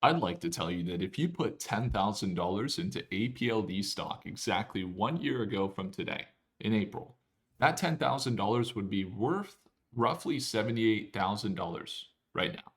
I'd like to tell you that if you put $10,000 into APLD stock exactly 1 year ago from today, in April, that $10,000 would be worth roughly $78,000 right now.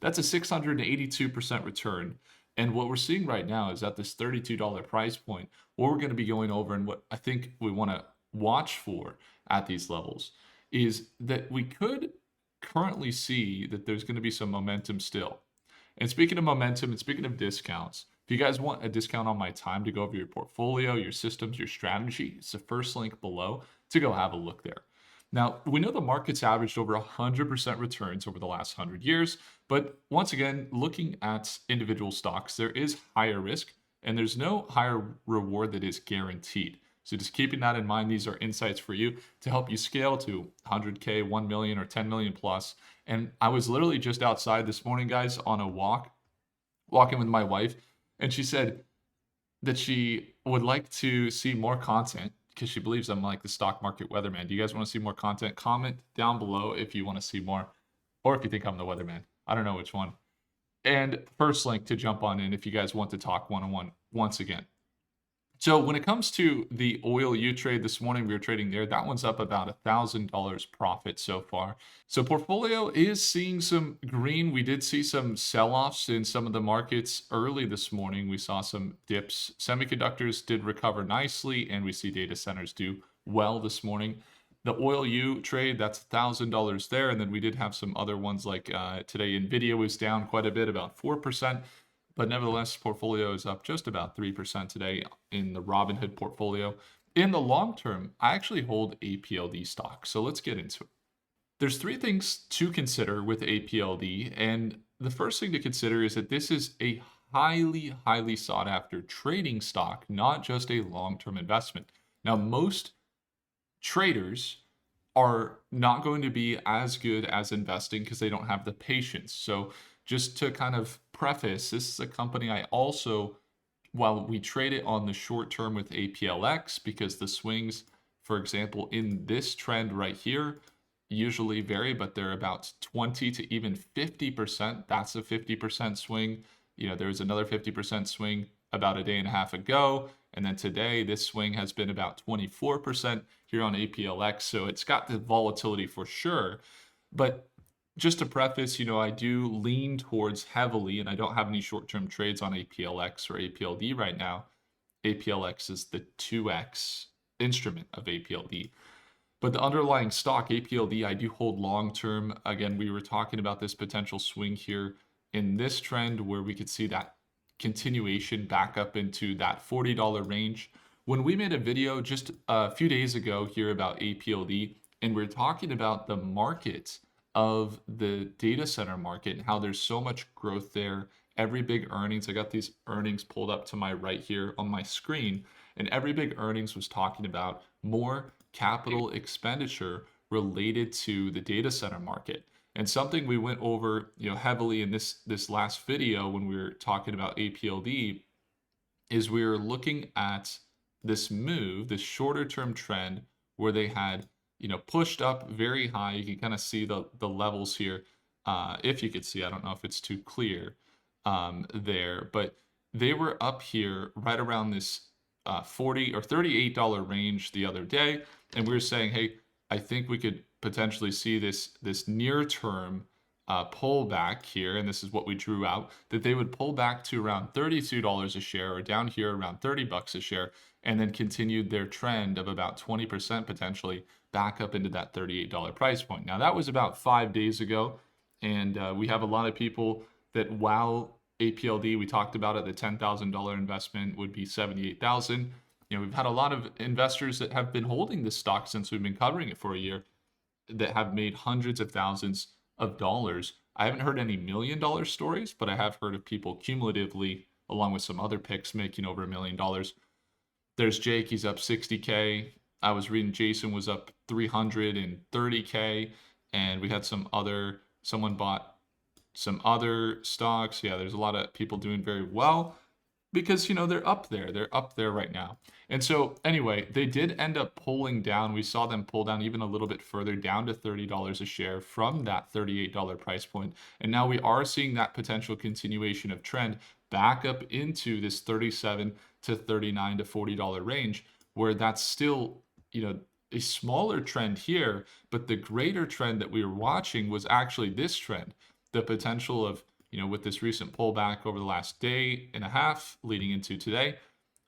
That's a 682% return. And what we're seeing right now is at this $32 price point, what we're going to be going over and what I think we want to watch for at these levels is that we could currently see that there's going to be some momentum still. And speaking of momentum and speaking of discounts, if you guys want a discount on my time to go over your portfolio, your systems, your strategy, it's the first link below to go have a look there. Now, we know the market's averaged over 100% returns over the last 100 years, but once again, looking at individual stocks, there is higher risk and there's no higher reward that is guaranteed. So just keeping that in mind, these are insights for you to help you scale to 100K, 1 million, or 10 million plus. And I was literally just outside this morning, guys, on a walk, walking with my wife, and she said that she would like to see more content because she believes I'm like the stock market weatherman. Do you guys want to see more content? Comment down below if you want to see more, or if you think I'm the weatherman. I don't know which one. And first link to jump on in if you guys want to talk one on one once again. So when it comes to the oil U trade this morning, we were trading there. That one's up about $1,000 profit so far. So portfolio is seeing some green. We did see some sell-offs in some of the markets early this morning. We saw some dips. Semiconductors did recover nicely, and we see data centers do well this morning. The oil U trade, that's $1,000 there. And then we did have some other ones like today, NVIDIA was down quite a bit, about 4%. But nevertheless, portfolio is up just about 3% today in the Robinhood portfolio. In the long term, I actually hold APLD stock. So let's get into it. There's three things to consider with APLD. And the first thing to consider is that this is a highly, highly sought after trading stock, not just a long term investment. Now, most traders are not going to be as good as investing because they don't have the patience. So, just to kind of preface, this is a company I also, while we trade it on the short term with APLX, because the swings, for example, in this trend right here, usually vary, but they're about 20 to even 50%. That's a 50% swing. There was another 50% swing about a day and a half ago. And then today, this swing has been about 24% here on APLX. So it's got the volatility for sure. But just to preface, I do lean towards heavily, and I don't have any short-term trades on APLX or APLD right now. APLX is the 2x instrument of APLD. But the underlying stock, APLD, I do hold long-term. Again, we were talking about this potential swing here in this trend where we could see that continuation back up into that $40 range. When we made a video just a few days ago here about APLD, and we're talking about the market of the data center market and how there's so much growth there. Every big earnings, I got these earnings pulled up to my right here on my screen, and every big earnings was talking about more capital expenditure related to the data center market. And something we went over, heavily in this last video when we were talking about APLD is we were looking at this move, this shorter term trend where they had pushed up very high. You can kind of see the levels here. If you could see, I don't know if it's too clear there, but they were up here right around this $40 or $38 range the other day. And we were saying, hey, I think we could potentially see this near term pullback here, and this is what we drew out, that they would pull back to around $32 a share, or down here around 30 bucks a share, and then continued their trend of about 20% potentially back up into that $38 price point. Now that was about 5 days ago, and we have a lot of people that, while APLD, we talked about it, the $10,000 investment would be $78,000. We've had a lot of investors that have been holding this stock since we've been covering it for a year that have made hundreds of thousands of dollars. I haven't heard any $1 million stories, but I have heard of people cumulatively, along with some other picks, making over $1 million. There's Jake, he's up 60K. I was reading Jason was up 330K, and we had someone bought some other stocks. Yeah, there's a lot of people doing very well. because they're up there. They're up there right now. And so anyway, they did end up pulling down. We saw them pull down even a little bit further down to $30 a share from that $38 price point. And now we are seeing that potential continuation of trend back up into this 37 to 39 to $40 range, where that's still, a smaller trend here, but the greater trend that we were watching was actually this trend, the potential of, with this recent pullback over the last day and a half leading into today,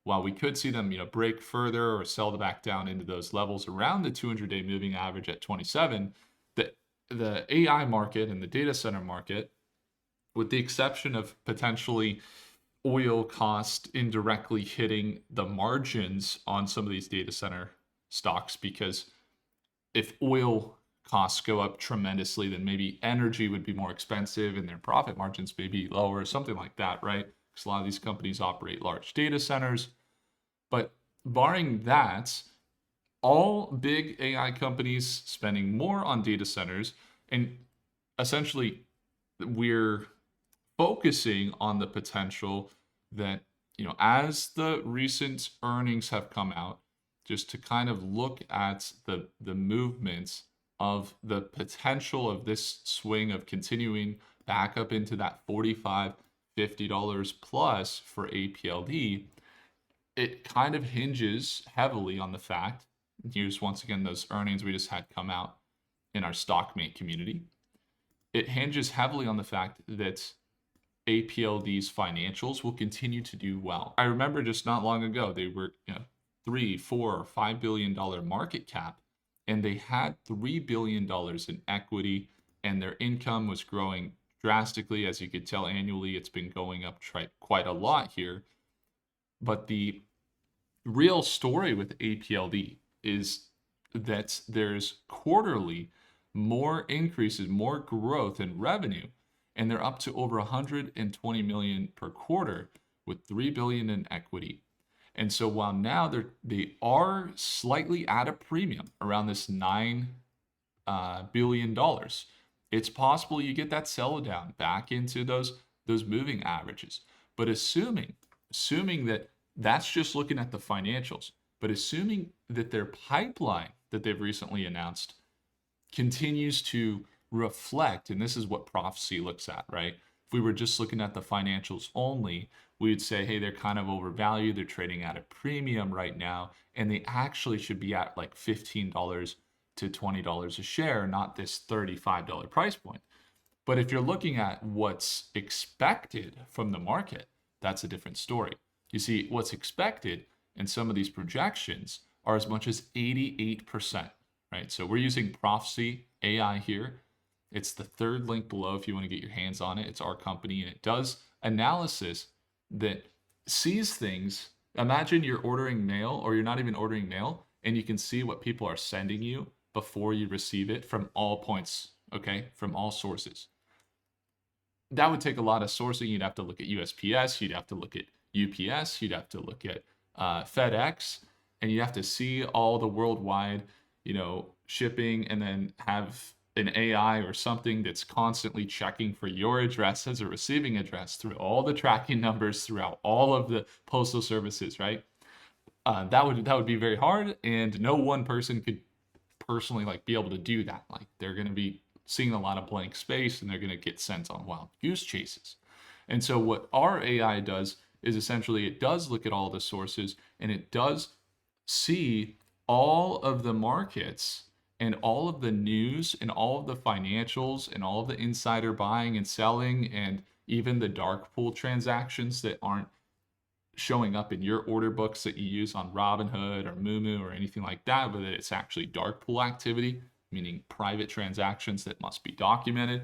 while we could see them, break further or sell back down into those levels around the 200-day moving average at 27, the AI market and the data center market, with the exception of potentially oil cost indirectly hitting the margins on some of these data center stocks, because if oil costs go up tremendously, then maybe energy would be more expensive and their profit margins may be lower, something like that, right? Because a lot of these companies operate large data centers. But barring that, all big AI companies spending more on data centers, and essentially we're focusing on the potential that, as the recent earnings have come out, just to kind of look at the movements of the potential of this swing of continuing back up into that $45, $50 plus for APLD. It kind of hinges heavily on the fact, here's once again those earnings we just had come out in our stockmate community. It hinges heavily on the fact that APLD's financials will continue to do well. I remember just not long ago, they were, $3, $4, $5 billion market cap, and they had $3 billion in equity, and their income was growing drastically. As you could tell, annually, it's been going up quite a lot here. But the real story with APLD is that there's quarterly more increases, more growth in revenue, and they're up to over 120 million per quarter with 3 billion in equity. And so while now they are slightly at a premium around this $9 billion, it's possible you get that sell down back into those moving averages. But assuming that that's just looking at the financials, but assuming that their pipeline that they've recently announced continues to reflect, and this is what prophecy looks at, right? If we were just looking at the financials only, we would say, hey, they're kind of overvalued. They're trading at a premium right now, and they actually should be at like $15 to $20 a share, not this $35 price point. But if you're looking at what's expected from the market, that's a different story. You see, what's expected in some of these projections are as much as 88%, right? So we're using Prophecy AI here. It's the third link below if you want to get your hands on it. It's our company, and it does analysis that sees things. Imagine you're ordering mail, or you're not even ordering mail, and you can see what people are sending you before you receive it from all points, okay, from all sources. That would take a lot of sourcing. You'd have to look at USPS, you'd have to look at UPS, you'd have to look at FedEx, and you'd have to see all the worldwide, shipping, and then have an AI or something that's constantly checking for your address as a receiving address through all the tracking numbers throughout all of the postal services, right? That would be very hard, and no one person could personally be able to do that. They're going to be seeing a lot of blank space, and they're going to get sent on wild goose chases. And so what our AI does is essentially it does look at all the sources, and it does see all of the markets and all of the news and all of the financials and all of the insider buying and selling, and even the dark pool transactions that aren't showing up in your order books that you use on Robinhood or Moomoo or anything like that, but it's actually dark pool activity, meaning private transactions that must be documented.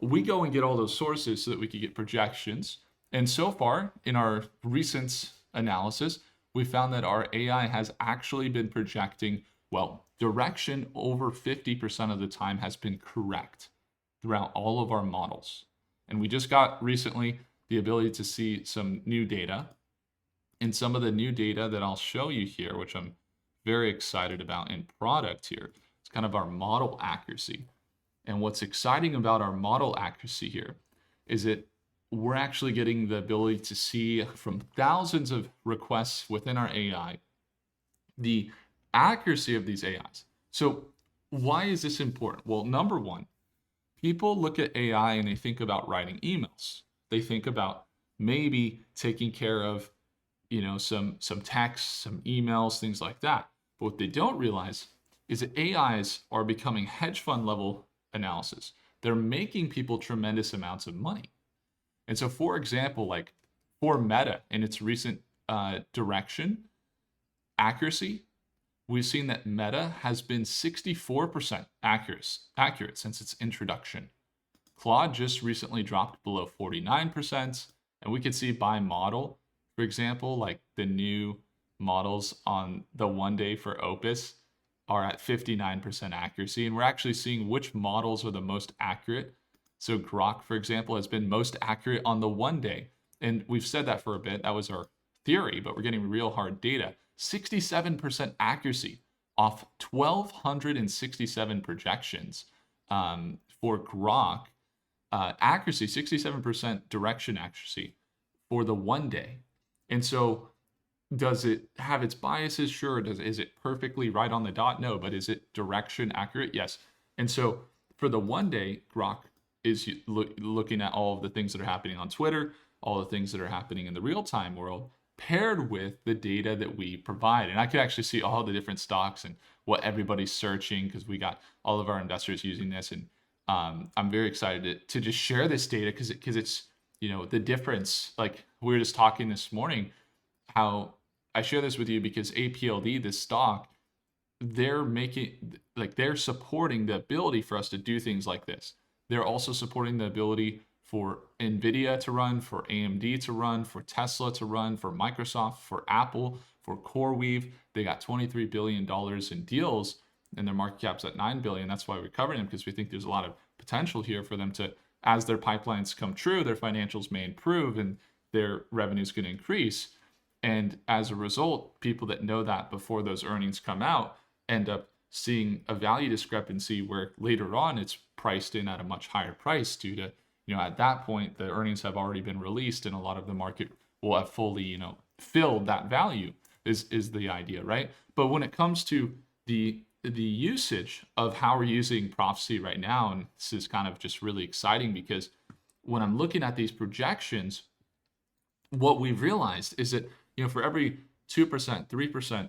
We go and get all those sources so that we can get projections. And so far, in our recent analysis, we found that our AI has actually been projecting, direction over 50% of the time has been correct throughout all of our models. And we just got recently the ability to see some new data. And some of the new data that I'll show you here, which I'm very excited about in product here, it's kind of our model accuracy. And what's exciting about our model accuracy here is that we're actually getting the ability to see from thousands of requests within our AI the accuracy of these AIs. So why is this important? Well, number one, people look at AI and they think about writing emails. They think about maybe taking care of, some texts, some emails, things like that. But what they don't realize is that AIs are becoming hedge fund level analysis. They're making people tremendous amounts of money. And so, for example, like for Meta in its recent direction, accuracy, we've seen that Meta has been 64% accurate since its introduction. Claude just recently dropped below 49%, and we could see by model, for example, like the new models on the 1 day for Opus are at 59% accuracy, and we're actually seeing which models are the most accurate. So Grok, for example, has been most accurate on the 1 day, and we've said that for a bit. That was our theory, but we're getting real hard data. 67% accuracy off 1,267 projections for Grok. Accuracy, 67% direction accuracy for the 1 day. And so does it have its biases? Sure. Is it perfectly right on the dot? No. But is it direction accurate? Yes. And so for the 1 day, Grok is looking at all of the things that are happening on Twitter, all the things that are happening in the real-time world, paired with the data that we provide. And I could actually see all the different stocks and what everybody's searching, because we got all of our investors using this. And I'm very excited to just share this data because it's, the difference. Like we were just talking this morning, how I share this with you because APLD, this stock, they're supporting the ability for us to do things like this. They're also supporting the ability for NVIDIA to run, for AMD to run, for Tesla to run, for Microsoft, for Apple, for CoreWeave. They got $23 billion in deals, and their market cap's at $9 billion. That's why we're covering them, because we think there's a lot of potential here for them to, as their pipelines come true, their financials may improve and their revenue's going to increase. And as a result, people that know that before those earnings come out end up seeing a value discrepancy where later on it's priced in at a much higher price due to, at that point, the earnings have already been released and a lot of the market will have fully, filled that value is the idea, right? But when it comes to the usage of how we're using prophecy right now, and this is kind of just really exciting because when I'm looking at these projections, what we've realized is that, for every 2%, 3%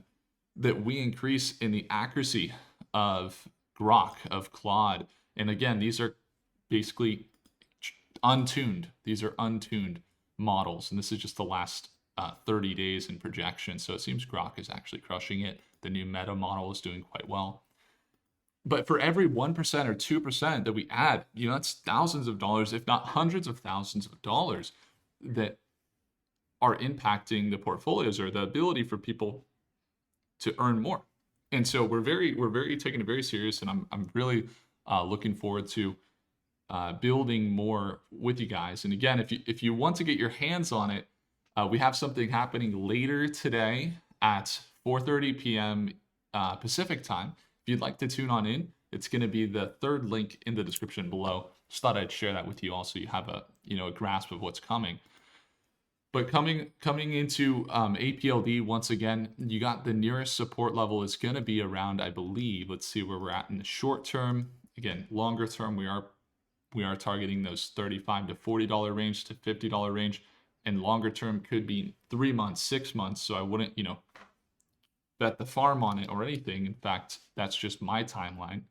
that we increase in the accuracy of Grok, of Claude, and again, these are basically untuned. These are untuned models, and this is just the last 30 days in projection. So it seems Grok is actually crushing it. The new Meta model is doing quite well. But for every 1% or 2% that we add, that's thousands of dollars, if not hundreds of thousands of dollars, that are impacting the portfolios or the ability for people to earn more. And so we're very taking it very serious, and I'm really looking forward to building more with you guys. And again, if you want to get your hands on it, we have something happening later today at 4:30 p.m. Pacific time. If you'd like to tune on in, it's going to be the third link in the description below. Just thought I'd share that with you also. You have a grasp of what's coming. But coming into APLD, once again, you got the nearest support level is going to be around, I believe, let's see where we're at in the short term. Again, longer term, we are targeting those $35 to $40 range to $50 range, and longer term could be 3 months, 6 months. So I wouldn't, bet the farm on it or anything. In fact, that's just my timeline,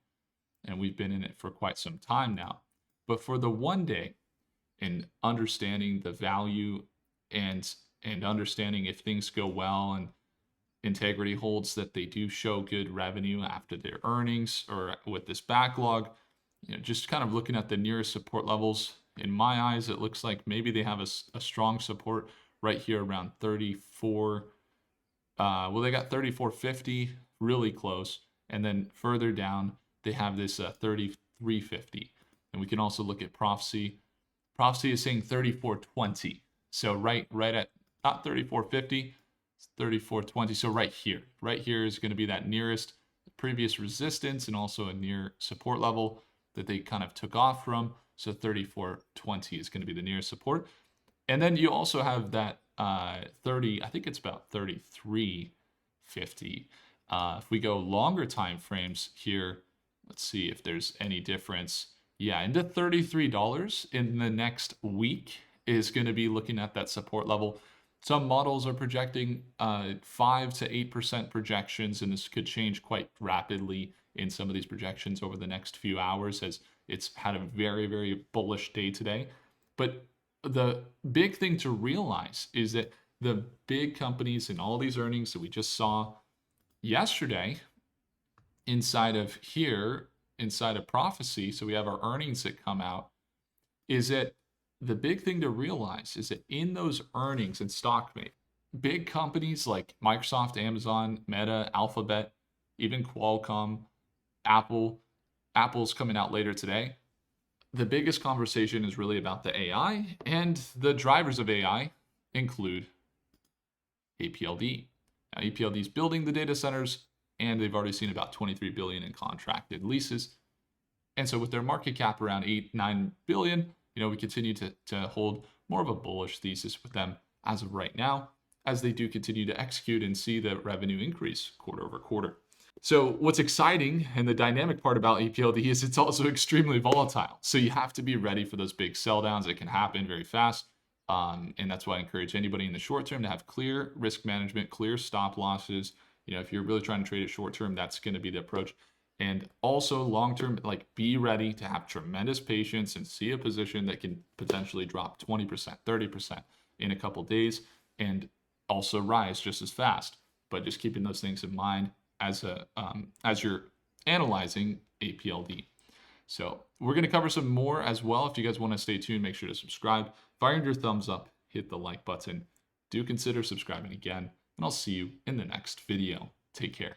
and we've been in it for quite some time now. But for the 1 day, and understanding the value and understanding if things go well and integrity holds that they do show good revenue after their earnings or with this backlog, just kind of looking at the nearest support levels. In my eyes, it looks like maybe they have a strong support right here around 34. They got 34.50, really close. And then further down, they have this 33.50. And we can also look at prophecy. Prophecy is saying 34.20. So right at not 34.50, it's 34.20. So right here is going to be that nearest previous resistance and also a near support level that they kind of took off from. So 34.20 is going to be the nearest support. And then you also have that 30, I think it's about 33.50. If we go longer time frames here, let's see if there's any difference. Yeah, into $33 in the next week is going to be looking at that support level. Some models are projecting 5 to 8% projections, and this could change quite rapidly in some of these projections over the next few hours, as it's had a very, very bullish day today. But the big thing to realize is that the big companies and all these earnings that we just saw yesterday inside of here, inside of prophecy, so we have our earnings that come out, is that the big thing to realize is that in those earnings and stock mate, big companies like Microsoft, Amazon, Meta, Alphabet, even Qualcomm, Apple's coming out later today. The biggest conversation is really about the AI, and the drivers of AI include APLD. Now, APLD is building the data centers, and they've already seen about 23 billion in contracted leases. And so with their market cap around 8-9 billion, we continue to hold more of a bullish thesis with them as of right now, as they do continue to execute and see the revenue increase quarter over quarter. So what's exciting and the dynamic part about APLD is it's also extremely volatile. So you have to be ready for those big sell downs that can happen very fast. And that's why I encourage anybody in the short term to have clear risk management, clear stop losses. If you're really trying to trade it short term, that's going to be the approach. And also long term, like, be ready to have tremendous patience and see a position that can potentially drop 20%, 30% in a couple days, and also rise just as fast. But just keeping those things in mind as you're analyzing APLD. So we're going to cover some more as well. If you guys want to stay tuned, make sure to subscribe. Fire your thumbs up, hit the like button. Do consider subscribing again, and I'll see you in the next video. Take care.